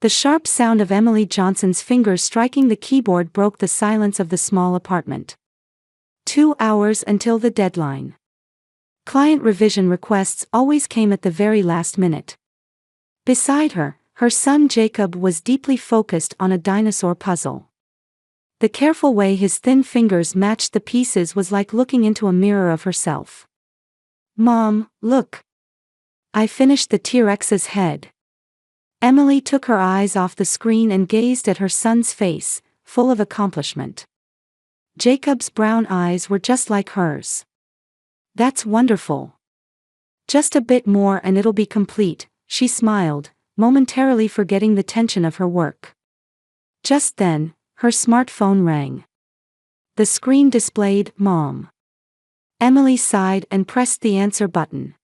The sharp sound of Emily Johnson's fingers striking the keyboard broke the silence of the small apartment. 2 hours until the deadline. Client revision requests always came at the very last minute. Beside her, her son Jacob was deeply focused on a dinosaur puzzle. The careful way his thin fingers matched the pieces was like looking into a mirror of herself. "Mom, look. I finished the T-Rex's head." Emily took her eyes off the screen and gazed at her son's face, full of accomplishment. Jacob's brown eyes were just like hers. "That's wonderful. Just a bit more and it'll be complete," she smiled, momentarily forgetting the tension of her work. Just then, her smartphone rang. The screen displayed "Mom." Emily sighed and pressed the answer button.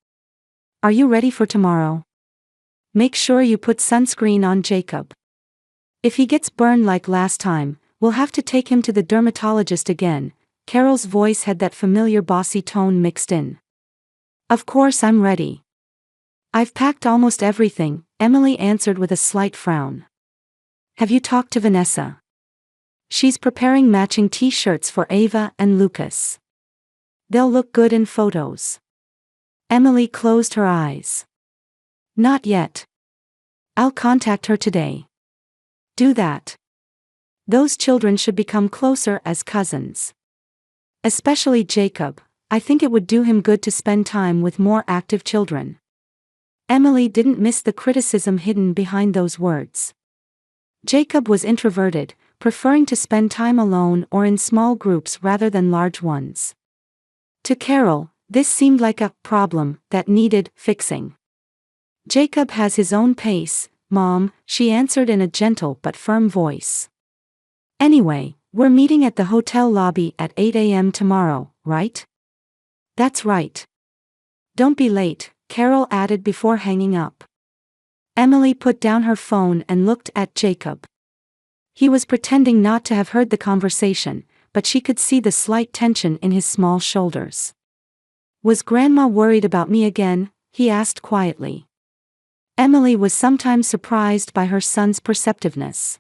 "Are you ready for tomorrow? Make sure you put sunscreen on Jacob. If he gets burned like last time, we'll have to take him to the dermatologist again." Carol's voice had that familiar bossy tone mixed in. "Of course I'm ready. I've packed almost everything," Emily answered with a slight frown. "Have you talked to Vanessa? She's preparing matching t-shirts for Ava and Lucas. They'll look good in photos." Emily closed her eyes. "Not yet. I'll contact her today." "Do that. Those children should become closer as cousins. Especially Jacob. I think it would do him good to spend time with more active children." Emily didn't miss the criticism hidden behind those words. Jacob was introverted, preferring to spend time alone or in small groups rather than large ones. To Carol, this seemed like a problem that needed fixing. "Jacob has his own pace, Mom," she answered in a gentle but firm voice. "Anyway, we're meeting at the hotel lobby at 8 a.m. tomorrow, right?" "That's right. Don't be late," Carol added before hanging up. Emily put down her phone and looked at Jacob. He was pretending not to have heard the conversation, but she could see the slight tension in his small shoulders. "Was Grandma worried about me again?" he asked quietly. Emily was sometimes surprised by her son's perceptiveness.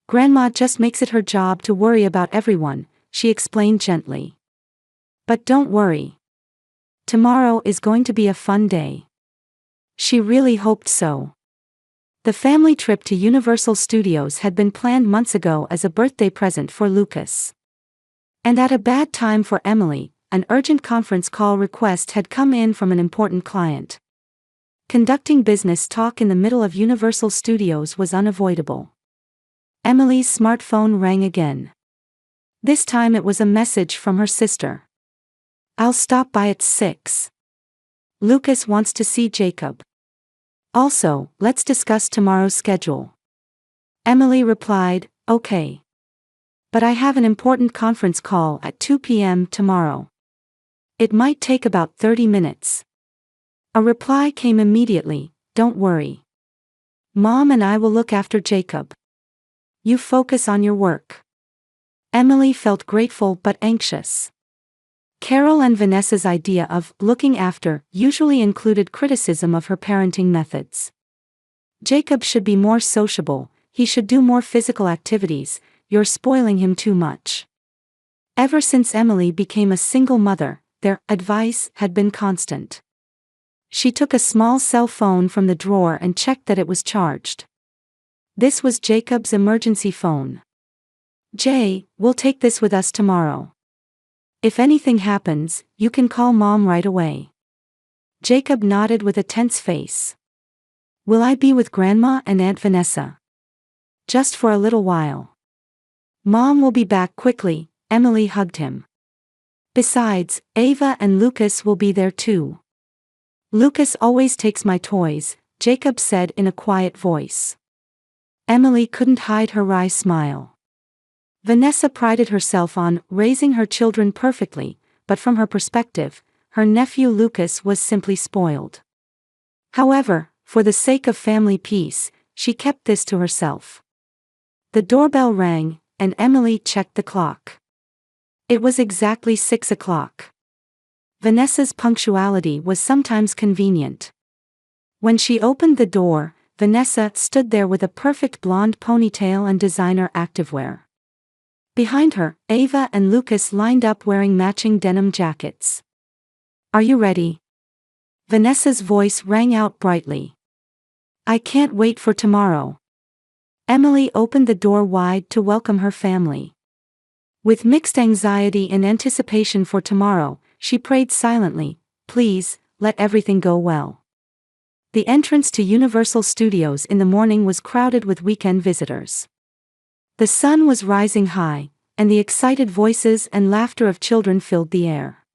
"Grandma just makes it her job to worry about everyone," she explained gently. "But don't worry. Tomorrow is going to be a fun day." She really hoped so. The family trip to Universal Studios had been planned months ago as a birthday present for Lucas. And at a bad time for Emily, an urgent conference call request had come in from an important client. Conducting business talk in the middle of Universal Studios was unavoidable. Emily's smartphone rang again. This time it was a message from her sister. "I'll stop by at 6. Lucas wants to see Jacob. Also, let's discuss tomorrow's schedule." Emily replied, "Okay. But I have an important conference call at 2 p.m. tomorrow. It might take about 30 minutes. A reply came immediately, "Don't worry. Mom and I will look after Jacob. You focus on your work." Emily felt grateful but anxious. Carol and Vanessa's idea of looking after usually included criticism of her parenting methods. "Jacob should be more sociable, he should do more physical activities, you're spoiling him too much." Ever since Emily became a single mother, their advice had been constant. She took a small cell phone from the drawer and checked that it was charged. This was Jacob's emergency phone. "Jay, we'll take this with us tomorrow. If anything happens, you can call Mom right away." Jacob nodded with a tense face. "Will I be with Grandma and Aunt Vanessa?" "Just for a little while. Mom will be back quickly." Emily hugged him. "Besides, Ava and Lucas will be there too." "Lucas always takes my toys," Jacob said in a quiet voice. Emily couldn't hide her wry smile. Vanessa prided herself on raising her children perfectly, but from her perspective, her nephew Lucas was simply spoiled. However, for the sake of family peace, she kept this to herself. The doorbell rang, and Emily checked the clock. It was exactly 6 o'clock. Vanessa's punctuality was sometimes convenient. When she opened the door, Vanessa stood there with a perfect blonde ponytail and designer activewear. Behind her, Ava and Lucas lined up wearing matching denim jackets. "Are you ready?" Vanessa's voice rang out brightly. "I can't wait for tomorrow." Emily opened the door wide to welcome her family. With mixed anxiety and anticipation for tomorrow, she prayed silently, "Please, let everything go well." The entrance to Universal Studios in the morning was crowded with weekend visitors. The sun was rising high, and the excited voices and laughter of children filled the air.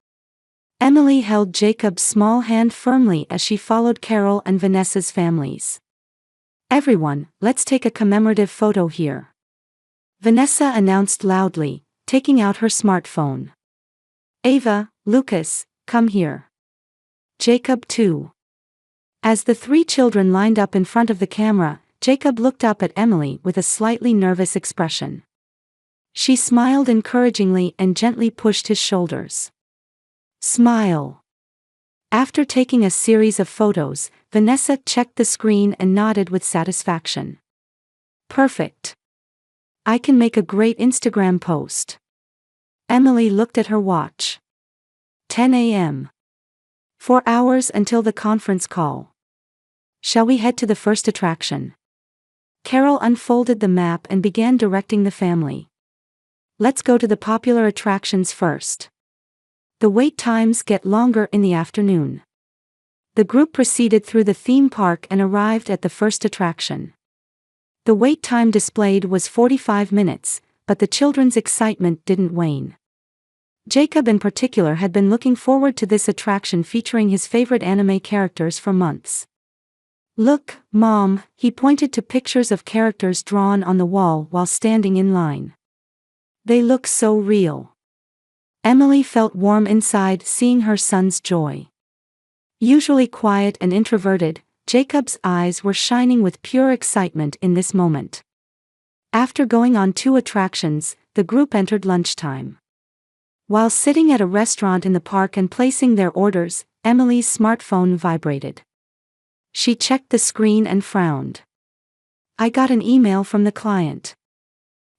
Emily held Jacob's small hand firmly as she followed Carol and Vanessa's families. "Everyone, let's take a commemorative photo here," Vanessa announced loudly, taking out her smartphone. "Ava, Lucas, come here. Jacob too." As the three children lined up in front of the camera, Jacob looked up at Emily with a slightly nervous expression. She smiled encouragingly and gently pushed his shoulders. "Smile." After taking a series of photos, Vanessa checked the screen and nodded with satisfaction. "Perfect. I can make a great Instagram post." Emily looked at her watch. 10 a.m. 4 hours until the conference call. "Shall we head to the first attraction?" Carol unfolded the map and began directing the family. "Let's go to the popular attractions first. The wait times get longer in the afternoon." The group proceeded through the theme park and arrived at the first attraction. The wait time displayed was 45 minutes, but the children's excitement didn't wane. Jacob in particular had been looking forward to this attraction featuring his favorite anime characters for months. "Look, Mom," he pointed to pictures of characters drawn on the wall while standing in line. "They look so real." Emily felt warm inside seeing her son's joy. Usually quiet and introverted, Jacob's eyes were shining with pure excitement in this moment. After going on 2 attractions, the group entered lunchtime. While sitting at a restaurant in the park and placing their orders, Emily's smartphone vibrated. She checked the screen and frowned. "I got an email from the client.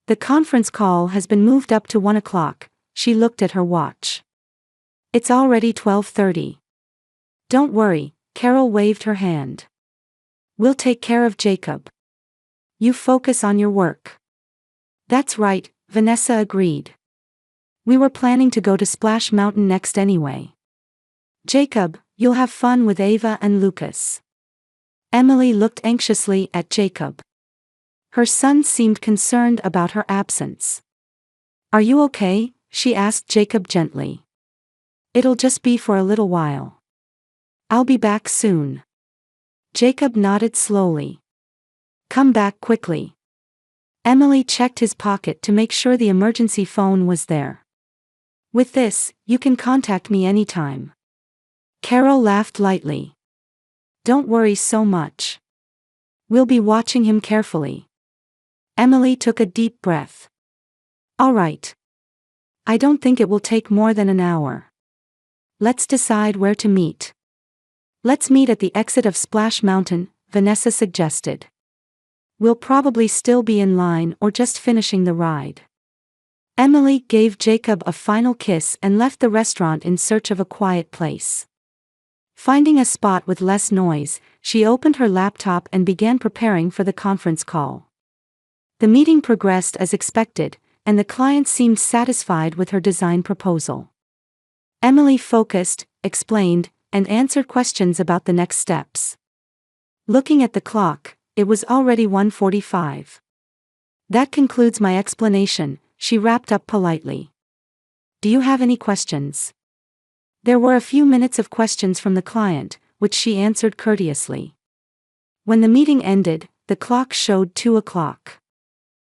The conference call has been moved up to 1 o'clock, she looked at her watch. "It's already 12:30. "Don't worry," Carol waved her hand. "We'll take care of Jacob. You focus on your work." "That's right," Vanessa agreed. "We were planning to go to Splash Mountain next anyway." "Jacob, you'll have fun with Ava and Lucas." Emily looked anxiously at Jacob. Her son seemed concerned about her absence. "Are you okay?" she asked Jacob gently. "It'll just be for a little while. I'll be back soon." Jacob nodded slowly. "Come back quickly." Emily checked his pocket to make sure the emergency phone was there. "With this, you can contact me anytime." Carol laughed lightly. "Don't worry so much. We'll be watching him carefully." Emily took a deep breath. "All right. I don't think it will take more than an hour. Let's decide where to meet." "Let's meet at the exit of Splash Mountain," Vanessa suggested. "We'll probably still be in line or just finishing the ride." Emily gave Jacob a final kiss and left the restaurant in search of a quiet place. Finding a spot with less noise, she opened her laptop and began preparing for the conference call. The meeting progressed as expected, and the client seemed satisfied with her design proposal. Emily focused, explained, and answered questions about the next steps. Looking at the clock, it was already 1:45. "That concludes my explanation," she wrapped up politely. "Do you have any questions?" There were a few minutes of questions from the client, which she answered courteously. When the meeting ended, the clock showed 2 o'clock.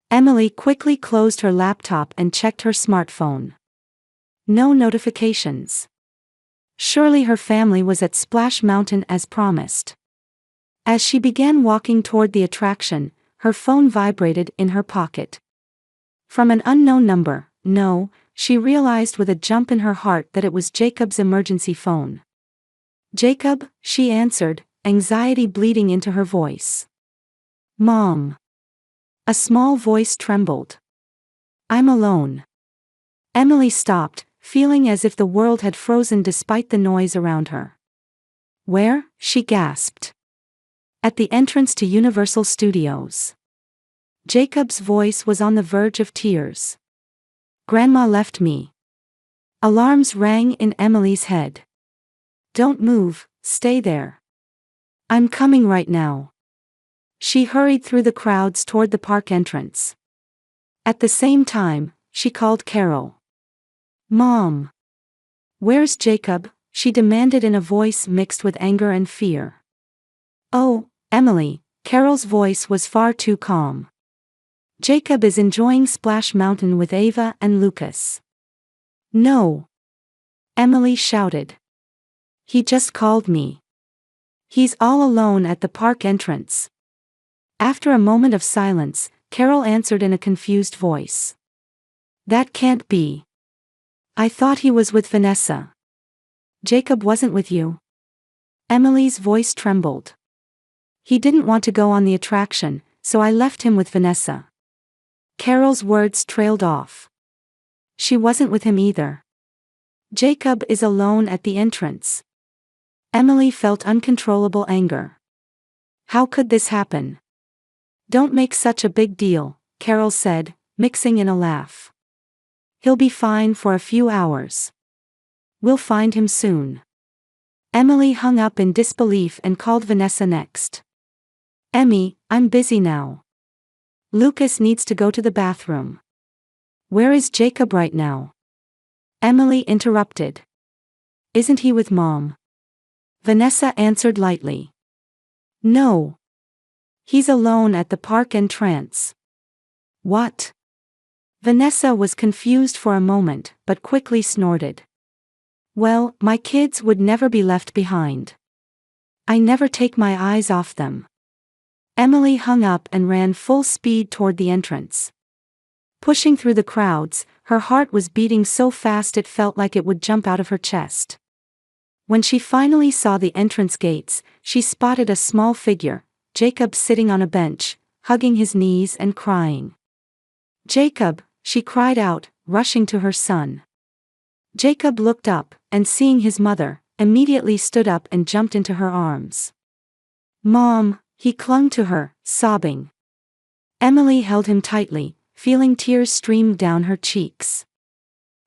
Emily quickly closed her laptop and checked her smartphone. No notifications. Surely her family was at Splash Mountain as promised. As she began walking toward the attraction, her phone vibrated in her pocket. From an unknown number, no, she realized with a jump in her heart that it was Jacob's emergency phone. "Jacob," she answered, anxiety bleeding into her voice. Mom. A small voice trembled. I'm alone. Emily stopped, feeling as if the world had frozen despite the noise around her. Where? She gasped. At the entrance to Universal Studios. Jacob's voice was on the verge of tears. Grandma left me. Alarms rang in Emily's head. Don't move, stay there. I'm coming right now. She hurried through the crowds toward the park entrance. At the same time, she called Carol. Mom. Where's Jacob? She demanded in a voice mixed with anger and fear. Oh, Emily, Carol's voice was far too calm. Jacob is enjoying Splash Mountain with Ava and Lucas. No. Emily shouted. He just called me. He's all alone at the park entrance. After a moment of silence, Carol answered in a confused voice. That can't be. I thought he was with Vanessa. Jacob wasn't with you? Emily's voice trembled. He didn't want to go on the attraction, so I left him with Vanessa. Carol's words trailed off. She wasn't with him either. Jacob is alone at the entrance. Emily felt uncontrollable anger. How could this happen? Don't make such a big deal, Carol said, mixing in a laugh. He'll be fine for a few hours. We'll find him soon. Emily hung up in disbelief and called Vanessa next. Emmy, I'm busy now. Lucas needs to go to the bathroom. Where is Jacob right now? Emily interrupted. Isn't he with Mom? Vanessa answered lightly. No. He's alone at the park entrance. What? Vanessa was confused for a moment, but quickly snorted. Well, my kids would never be left behind. I never take my eyes off them. Emily hung up and ran full speed toward the entrance. Pushing through the crowds, her heart was beating so fast it felt like it would jump out of her chest. When she finally saw the entrance gates, she spotted a small figure, Jacob sitting on a bench, hugging his knees and crying. Jacob, she cried out, rushing to her son. Jacob looked up, and seeing his mother, immediately stood up and jumped into her arms. Mom, he clung to her, sobbing. Emily held him tightly, feeling tears stream down her cheeks.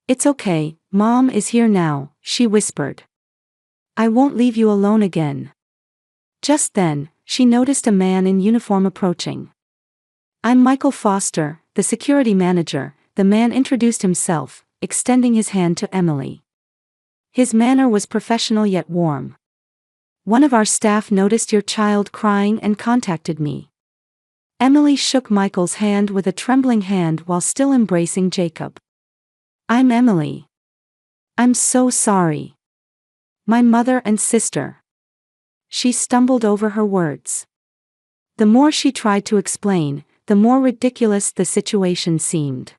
It's okay, Mom is here now, she whispered. I won't leave you alone again. Just then, she noticed a man in uniform approaching. I'm Michael Foster, the security manager, the man introduced himself, extending his hand to Emily. His manner was professional yet warm. One of our staff noticed your child crying and contacted me. Emily shook Michael's hand with a trembling hand while still embracing Jacob. I'm Emily. I'm so sorry. My mother and sister. She stumbled over her words. The more she tried to explain, the more ridiculous the situation seemed.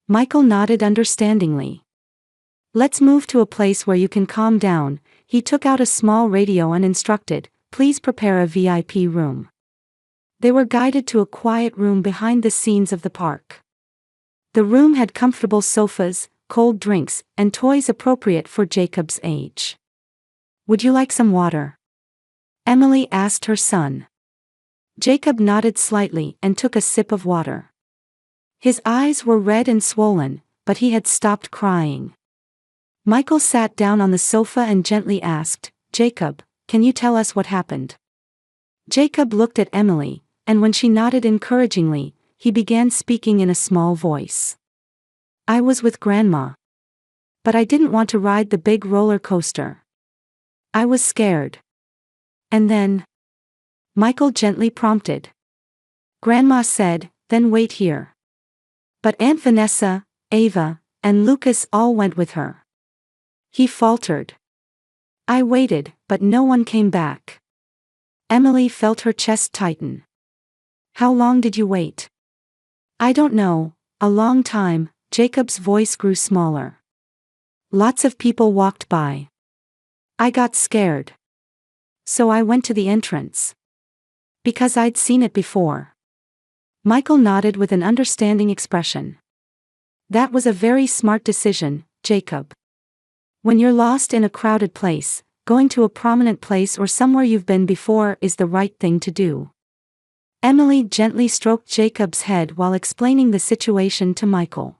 Michael nodded understandingly. Let's move to a place where you can calm down. He took out a small radio and instructed, please prepare a VIP room. They were guided to a quiet room behind the scenes of the park. The room had comfortable sofas, cold drinks, and toys appropriate for Jacob's age. Would you like some water? Emily asked her son. Jacob nodded slightly and took a sip of water. His eyes were red and swollen, but he had stopped crying. Michael sat down on the sofa and gently asked, Jacob, can you tell us what happened? Jacob looked at Emily, and when she nodded encouragingly, he began speaking in a small voice. I was with Grandma. But I didn't want to ride the big roller coaster. I was scared. And then? Michael gently prompted. Grandma said, then wait here. But Aunt Vanessa, Ava, and Lucas all went with her. He faltered. I waited, but no one came back. Emily felt her chest tighten. How long did you wait? I don't know, a long time. Jacob's voice grew smaller. Lots of people walked by. I got scared. So I went to the entrance. Because I'd seen it before. Michael nodded with an understanding expression. That was a very smart decision, Jacob. When you're lost in a crowded place, going to a prominent place or somewhere you've been before is the right thing to do. Emily gently stroked Jacob's head while explaining the situation to Michael.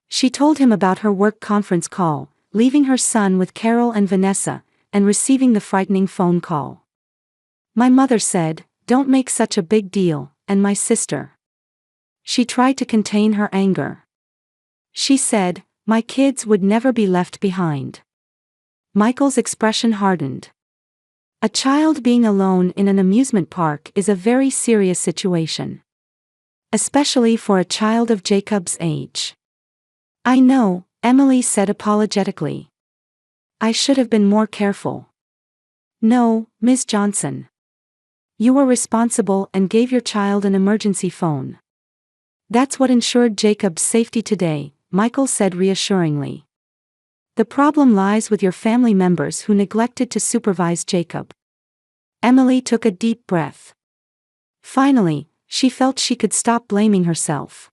She told him about her work conference call, leaving her son with Carol and Vanessa, and receiving the frightening phone call. My mother said, "Don't make such a big deal," and my sister. She tried to contain her anger. She said, "My kids would never be left behind." Michael's expression hardened. A child being alone in an amusement park is a very serious situation. Especially for a child of Jacob's age. "I know," Emily said apologetically. "I should have been more careful." "No, Ms. Johnson. You were responsible and gave your child an emergency phone. That's what ensured Jacob's safety today," Michael said reassuringly. "The problem lies with your family members who neglected to supervise Jacob." Emily took a deep breath. Finally, she felt she could stop blaming herself.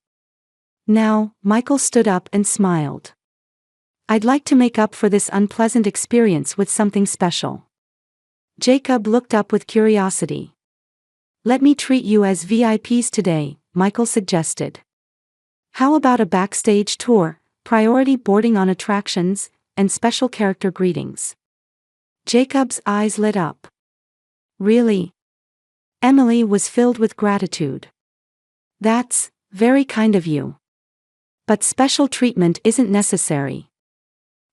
Now, Michael stood up and smiled. "I'd like to make up for this unpleasant experience with something special." Jacob looked up with curiosity. "Let me treat you as VIPs today," Michael suggested. "How about a backstage tour, priority boarding on attractions, and special character greetings?" Jacob's eyes lit up. "Really?" Emily was filled with gratitude. "That's very kind of you. But special treatment isn't necessary."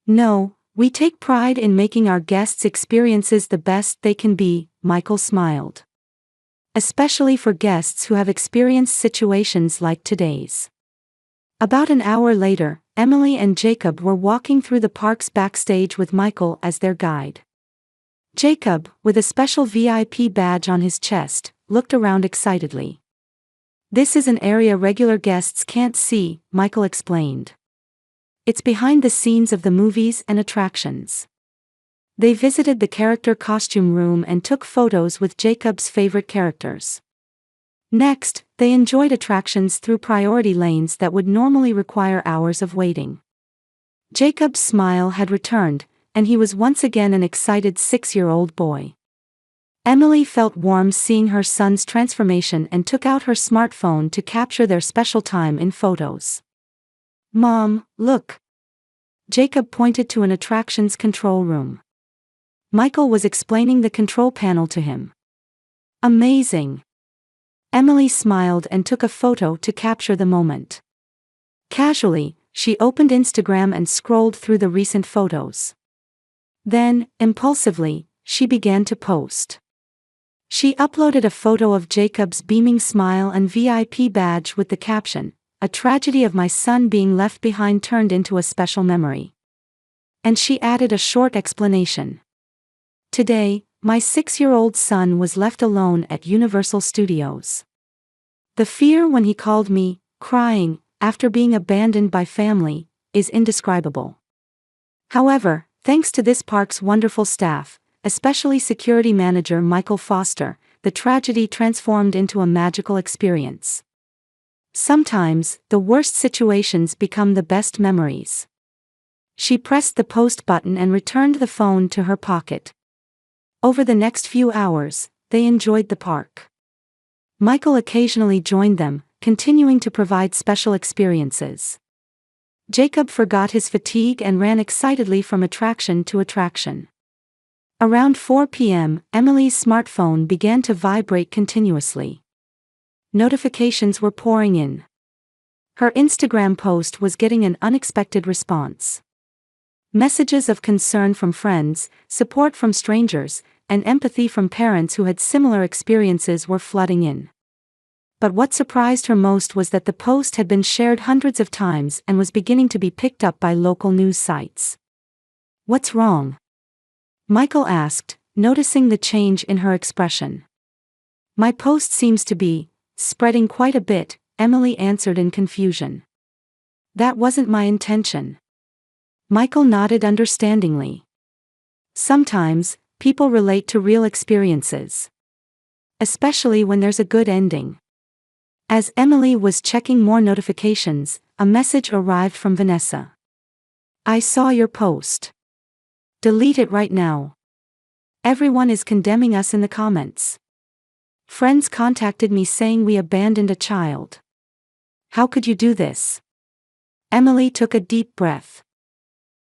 "No, we take pride in making our guests' experiences the best they can be," Michael smiled. "Especially for guests who have experienced situations like today's." About an hour later, Emily and Jacob were walking through the park's backstage with Michael as their guide. Jacob, with a special VIP badge on his chest, looked around excitedly. "This is an area regular guests can't see," Michael explained. "It's behind the scenes of the movies and attractions." They visited the character costume room and took photos with Jacob's favorite characters. Next, they enjoyed attractions through priority lanes that would normally require hours of waiting. Jacob's smile had returned, and he was once again an excited 6-year-old boy. Emily felt warm seeing her son's transformation and took out her smartphone to capture their special time in photos. "Mom, look." Jacob pointed to an attractions control room. Michael was explaining the control panel to him. "Amazing." Emily smiled and took a photo to capture the moment. Casually, she opened Instagram and scrolled through the recent photos. Then, impulsively, she began to post. She uploaded a photo of Jacob's beaming smile and VIP badge with the caption, "A tragedy of my son being left behind turned into a special memory." And she added a short explanation. "Today, my 6-year-old son was left alone at Universal Studios. The fear when he called me, crying, after being abandoned by family, is indescribable. However, thanks to this park's wonderful staff, especially security manager Michael Foster, the tragedy transformed into a magical experience. Sometimes, the worst situations become the best memories." She pressed the post button and returned the phone to her pocket. Over the next few hours, they enjoyed the park. Michael occasionally joined them, continuing to provide special experiences. Jacob forgot his fatigue and ran excitedly from attraction to attraction. Around 4 p.m., Emily's smartphone began to vibrate continuously. Notifications were pouring in. Her Instagram post was getting an unexpected response. Messages of concern from friends, support from strangers, and empathy from parents who had similar experiences were flooding in. But what surprised her most was that the post had been shared hundreds of times and was beginning to be picked up by local news sites. "What's wrong?" Michael asked, noticing the change in her expression. "My post seems to be spreading quite a bit," Emily answered in confusion. "That wasn't my intention." Michael nodded understandingly. "Sometimes, people relate to real experiences. especially when there's a good ending. As Emily was checking more notifications, a message arrived from Vanessa. I saw your post. Delete it right now. Everyone is condemning us in the comments. Friends contacted me saying we abandoned a child. How could you do this? Emily took a deep breath.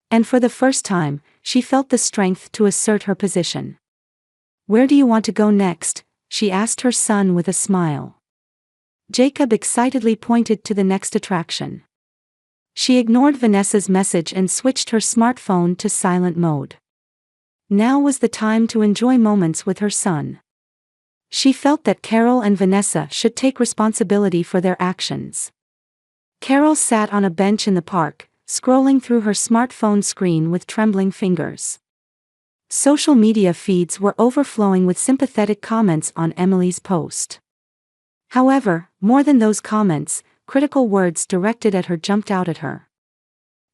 And for the first time, she felt the strength to assert her position. Where do you want to go next? She asked her son with a smile. Jacob excitedly pointed to the next attraction. She ignored Vanessa's message and switched her smartphone to silent mode. Now was the time to enjoy moments with her son. She felt that Carol and Vanessa should take responsibility for their actions. Carol sat on a bench in the park, scrolling through her smartphone screen with trembling fingers. Social media feeds were overflowing with sympathetic comments on Emily's post. However, more than those comments, critical words directed at her jumped out at her.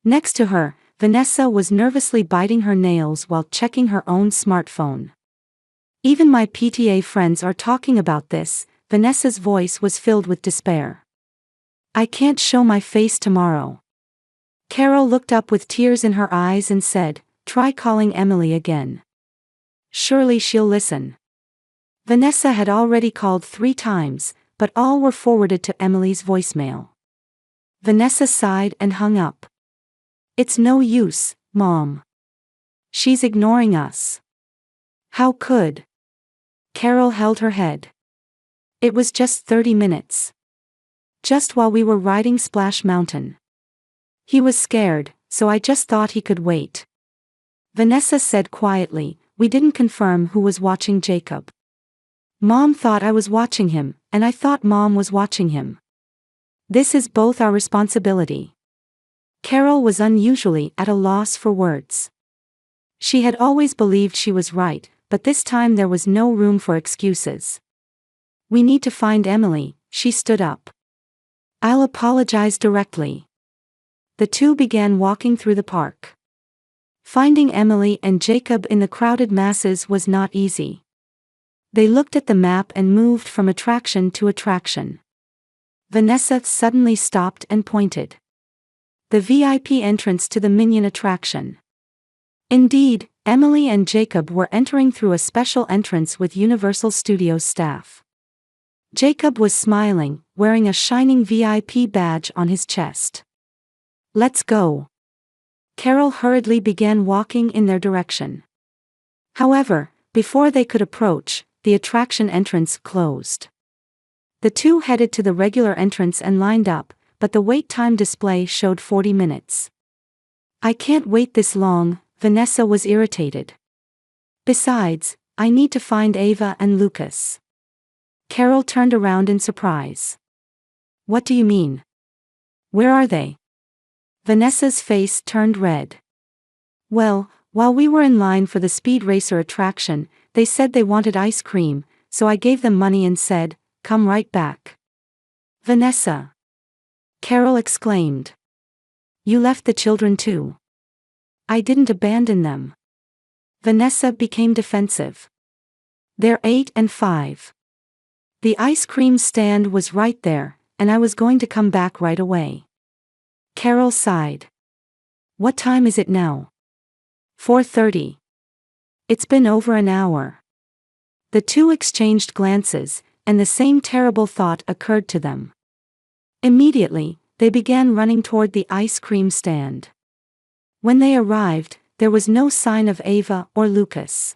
Next to her, Vanessa was nervously biting her nails while checking her own smartphone. Even my PTA friends are talking about this, Vanessa's voice was filled with despair. I can't show my face tomorrow. Carol looked up with tears in her eyes and said, try calling Emily again. Surely she'll listen. Vanessa had already called 3 times, but all were forwarded to Emily's voicemail. Vanessa sighed and hung up. It's no use, Mom. She's ignoring us. How could? Carol held her head. It was just 30 minutes. Just while we were riding Splash Mountain. He was scared, so I just thought he could wait. Vanessa said quietly, we didn't confirm who was watching Jacob. Mom thought I was watching him, and I thought Mom was watching him. This is both our responsibility. Carol was unusually at a loss for words. She had always believed she was right, but this time there was no room for excuses. We need to find Emily, she stood up. I'll apologize directly. The two began walking through the park. Finding Emily and Jacob in the crowded masses was not easy. They looked at the map and moved from attraction to attraction. Vanessa suddenly stopped and pointed. The VIP entrance to the Minion attraction. Indeed, Emily and Jacob were entering through a special entrance with Universal Studios staff. Jacob was smiling, wearing a shining VIP badge on his chest. Let's go. Carol hurriedly began walking in their direction. However, before they could approach, the attraction entrance closed. The two headed to the regular entrance and lined up, but the wait time display showed 40 minutes. I can't wait this long, Vanessa was irritated. Besides, I need to find Ava and Lucas. Carol turned around in surprise. What do you mean? Where are they? Vanessa's face turned red. Well, while we were in line for the Speed Racer attraction, they said they wanted ice cream, so I gave them money and said, come right back. Vanessa! Carol exclaimed. You left the children too. I didn't abandon them. Vanessa became defensive. They're 8 and 5. The ice cream stand was right there, and I was going to come back right away. Carol sighed. What time is it now? 4:30. It's been over an hour. The two exchanged glances, and the same terrible thought occurred to them. Immediately, they began running toward the ice cream stand. When they arrived, there was no sign of Ava or Lucas.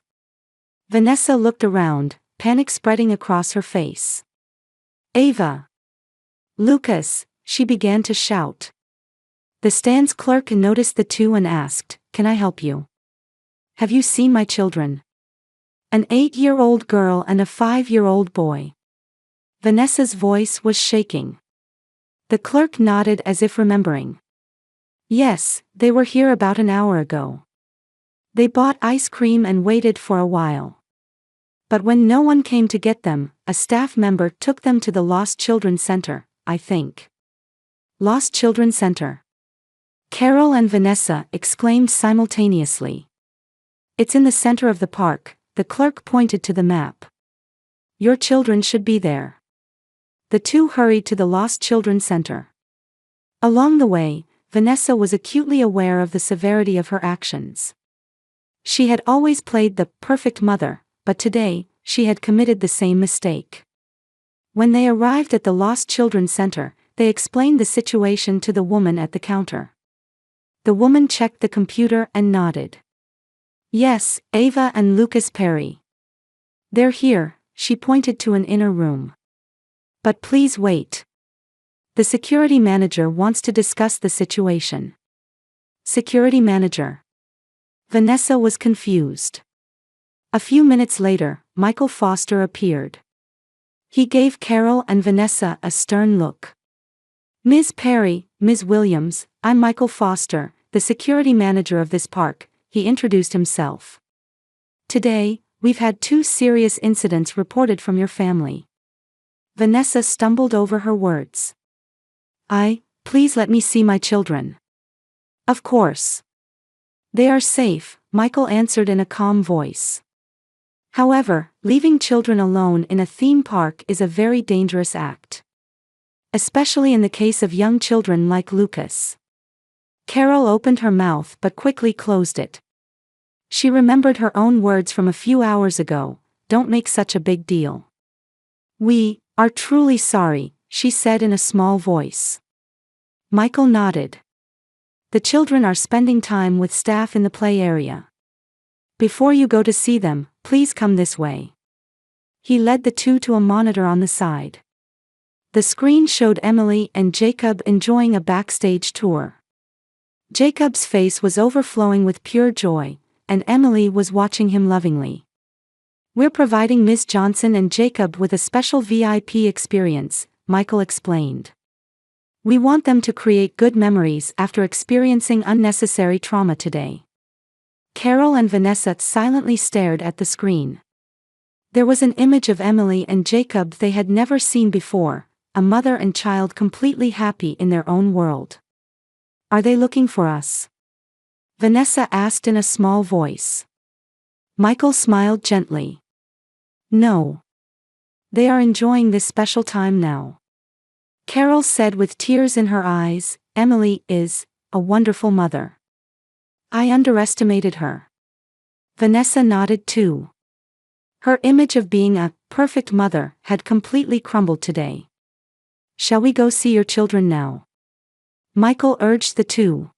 Vanessa looked around, panic spreading across her face. Ava! Lucas! She began to shout. The stand's clerk noticed the two and asked, can I help you? Have you seen my children? An 8-year-old girl and a 5-year-old boy. Vanessa's voice was shaking. The clerk nodded as if remembering. Yes, they were here about an hour ago. They bought ice cream and waited for a while. But when no one came to get them, a staff member took them to the Lost Children Center, I think. Lost Children Center. Carol and Vanessa exclaimed simultaneously. It's in the center of the park, the clerk pointed to the map. Your children should be there." The two hurried to the Lost Children Center. Along the way, Vanessa was acutely aware of the severity of her actions. She had always played the perfect mother, but today, she had committed the same mistake. When they arrived at the Lost Children Center, they explained the situation to the woman at the counter. The woman checked the computer and nodded. "Yes, Ava and Lucas Perry. They're here," she pointed to an inner room. "But please wait. The security manager wants to discuss the situation." Security manager. Vanessa was confused. A few minutes later, Michael Foster appeared. He gave Carol and Vanessa a stern look. "Ms. Perry, Ms. Williams, I'm Michael Foster, the security manager of this park," he introduced himself. "Today, we've had 2 serious incidents reported from your family." Vanessa stumbled over her words. Please let me see my children." "Of course. They are safe," Michael answered in a calm voice. However, leaving children alone in a theme park is a very dangerous act. Especially in the case of young children like Lucas. Carol opened her mouth but quickly closed it. She remembered her own words from a few hours ago, "Don't make such a big deal." "We are truly sorry," she said in a small voice. Michael nodded. "The children are spending time with staff in the play area. Before you go to see them, please come this way." He led the two to a monitor on the side. The screen showed Emily and Jacob enjoying a backstage tour. Jacob's face was overflowing with pure joy, and Emily was watching him lovingly. "We're providing Ms. Johnson and Jacob with a special VIP experience," Michael explained. "We want them to create good memories after experiencing unnecessary trauma today." Carol and Vanessa silently stared at the screen. There was an image of Emily and Jacob they had never seen before, a mother and child completely happy in their own world. "Are they looking for us?" Vanessa asked in a small voice. Michael smiled gently. "No. They are enjoying this special time now." Carol said with tears in her eyes, "Emily is a wonderful mother. I underestimated her." Vanessa nodded too. Her image of being a perfect mother had completely crumbled today. "Shall we go see your children now?" Michael urged the two.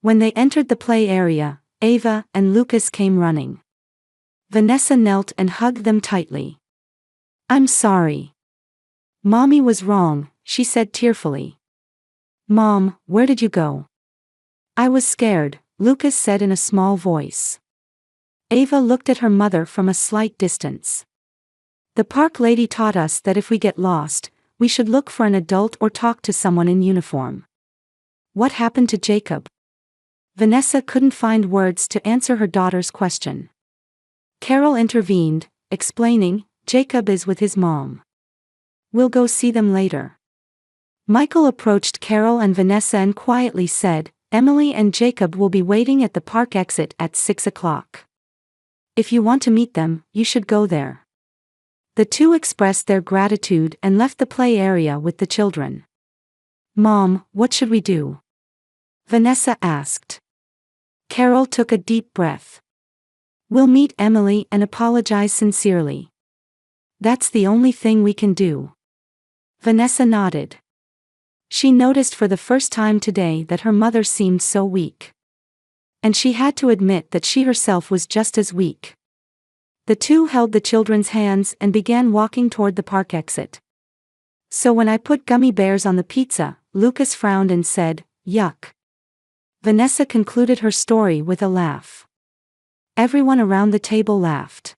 When they entered the play area, Ava and Lucas came running. Vanessa knelt and hugged them tightly. "I'm sorry. Mommy was wrong," she said tearfully. "Mom, where did you go?" "I was scared," Lucas said in a small voice. Ava looked at her mother from a slight distance. "The park lady taught us that if we get lost, we should look for an adult or talk to someone in uniform." "What happened to Jacob?" Vanessa couldn't find words to answer her daughter's question. Carol intervened, explaining, "Jacob is with his mom. We'll go see them later." Michael approached Carol and Vanessa and quietly said, "Emily and Jacob will be waiting at the park exit at 6 o'clock. If you want to meet them, you should go there." The two expressed their gratitude and left the play area with the children. "Mom, what should we do?" Vanessa asked. Carol took a deep breath. "We'll meet Emily and apologize sincerely. That's the only thing we can do." Vanessa nodded. She noticed for the first time today that her mother seemed so weak. And she had to admit that she herself was just as weak. The two held the children's hands and began walking toward the park exit. "So when I put gummy bears on the pizza," Lucas frowned and said, "Yuck." Vanessa concluded her story with a laugh. Everyone around the table laughed.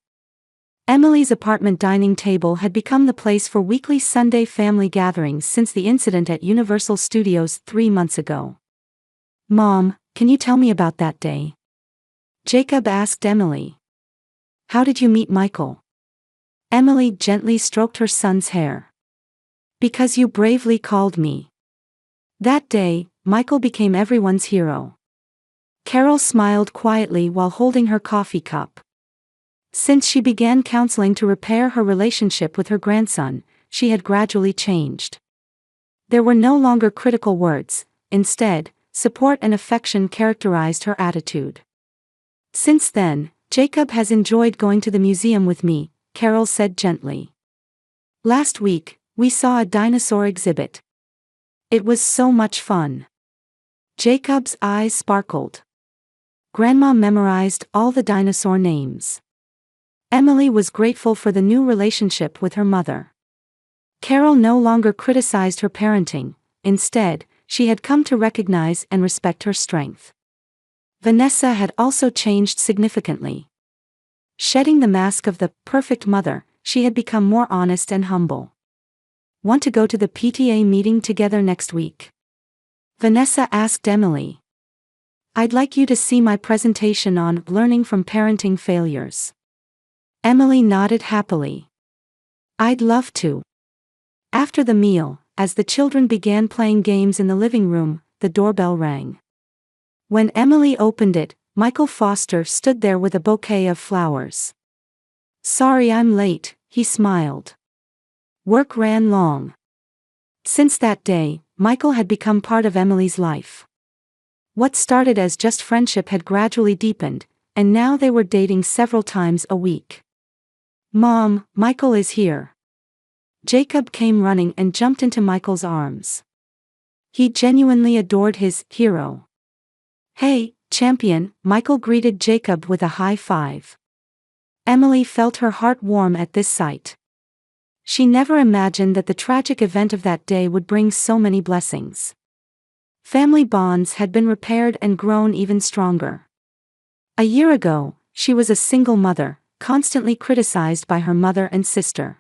Emily's apartment dining table had become the place for weekly Sunday family gatherings since the incident at Universal Studios 3 months ago. "Mom, can you tell me about that day?" Jacob asked Emily. "How did you meet Michael?" Emily gently stroked her son's hair. "Because you bravely called me. That day, Michael became everyone's hero." Carol smiled quietly while holding her coffee cup. Since she began counseling to repair her relationship with her grandson, she had gradually changed. There were no longer critical words, instead, support and affection characterized her attitude. Since then, Jacob has enjoyed going to the museum with me, Carol said gently. Last week, we saw a dinosaur exhibit. It was so much fun. Jacob's eyes sparkled. Grandma memorized all the dinosaur names. Emily was grateful for the new relationship with her mother. Carol no longer criticized her parenting, instead, she had come to recognize and respect her strength. Vanessa had also changed significantly. Shedding the mask of the perfect mother, she had become more honest and humble. Want to go to the PTA meeting together next week? Vanessa asked Emily. I'd like you to see my presentation on learning from parenting failures. Emily nodded happily. I'd love to. After the meal, as the children began playing games in the living room, the doorbell rang. When Emily opened it, Michael Foster stood there with a bouquet of flowers. Sorry I'm late, he smiled. Work ran long. Since that day, Michael had become part of Emily's life. What started as just friendship had gradually deepened, and now they were dating several times a week. Mom, Michael is here. Jacob came running and jumped into Michael's arms. He genuinely adored his hero. Hey, champion, Michael greeted Jacob with a high five. Emily felt her heart warm at this sight. She never imagined that the tragic event of that day would bring so many blessings. Family bonds had been repaired and grown even stronger. A year ago, she was a single mother, constantly criticized by her mother and sister.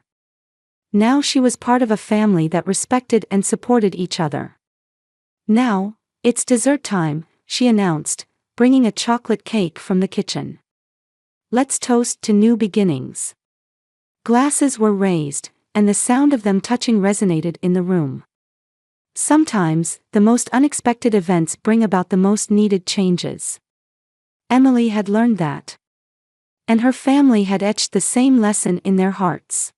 Now she was part of a family that respected and supported each other. Now, it's dessert time, she announced, bringing a chocolate cake from the kitchen. Let's toast to new beginnings. Glasses were raised, and the sound of them touching resonated in the room. Sometimes, the most unexpected events bring about the most needed changes. Emily had learned that. And her family had etched the same lesson in their hearts.